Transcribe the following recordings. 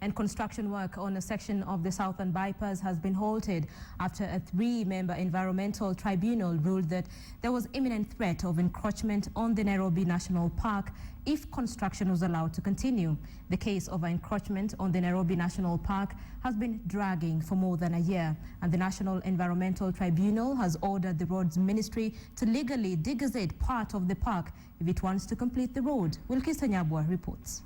and construction work on a section of the southern bypass has been halted after a 3-member environmental tribunal ruled that there was imminent threat of encroachment on the Nairobi National Park if construction was allowed to continue. The case of encroachment on the Nairobi National Park has been dragging for more than a year, and the National Environmental Tribunal has ordered the Roads Ministry to legally degazette part of the park if it wants to complete the road. Wilkis Nyabwa reports.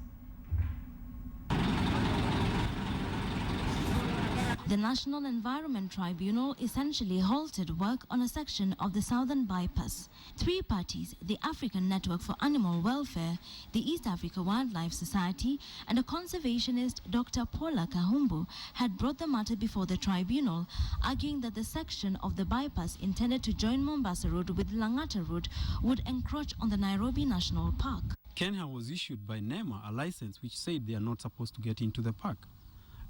The National Environment Tribunal essentially halted work on a section of the southern bypass. 3 parties, the African Network for Animal Welfare, the East Africa Wildlife Society, and a conservationist, Dr. Paula Kahumbu, had brought the matter before the tribunal, arguing that the section of the bypass intended to join Mombasa Road with Langata Road would encroach on the Nairobi National Park. Kenya was issued by NEMA a license which said they are not supposed to get into the park.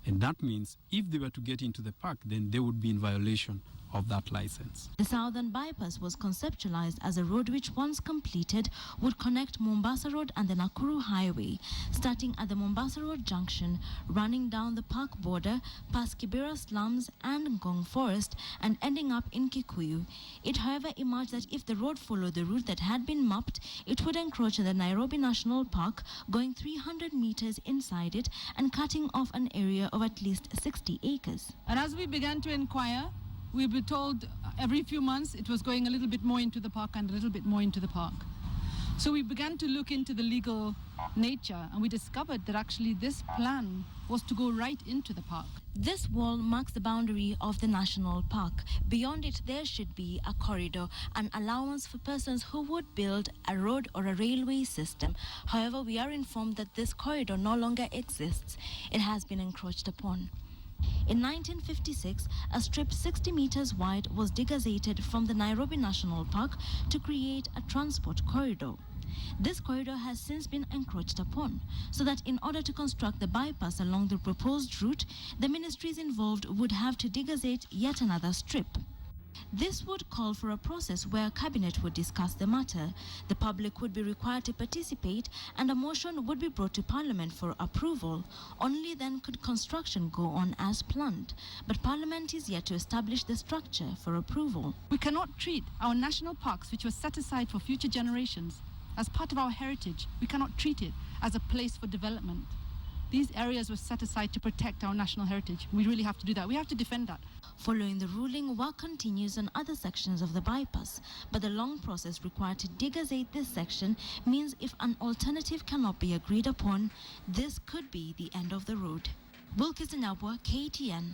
And that means if they were to get into the park, then they would be in violation of that license. The southern bypass was conceptualized as a road which, once completed, would connect Mombasa Road and the Nakuru Highway, starting at the Mombasa Road junction, running down the park border, past Kibera slums and Ngong Forest, and ending up in Kikuyu. It, however, emerged that if the road followed the route that had been mapped, it would encroach on the Nairobi National Park, going 300 meters inside it and cutting off an area of at least 60 acres. And as we began to inquire, we were told every few months it was going a little bit more into the park and a little bit more into the park. So we began to look into the legal nature, and we discovered that actually this plan was to go right into the park. This wall marks the boundary of the national park. Beyond it, there should be a corridor, an allowance for persons who would build a road or a railway system. However, we are informed that this corridor no longer exists. It has been encroached upon. In 1956, a strip 60 meters wide was degazetted from the Nairobi National Park to create a transport corridor. This corridor has since been encroached upon, so that in order to construct the bypass along the proposed route, the ministries involved would have to degazette yet another strip. This would call for a process where Cabinet would discuss the matter, the public would be required to participate, and a motion would be brought to Parliament for approval. Only then could construction go on as planned. But Parliament is yet to establish the structure for approval. We cannot treat our national parks, which were set aside for future generations, as part of our heritage. We cannot treat it as a place for development. These areas were set aside to protect our national heritage. We really have to do that. We have to defend that. Following the ruling, work continues on other sections of the bypass, but the long process required to degazette this section means if an alternative cannot be agreed upon, this could be the end of the road. Wilkis Nyabwa, KTN.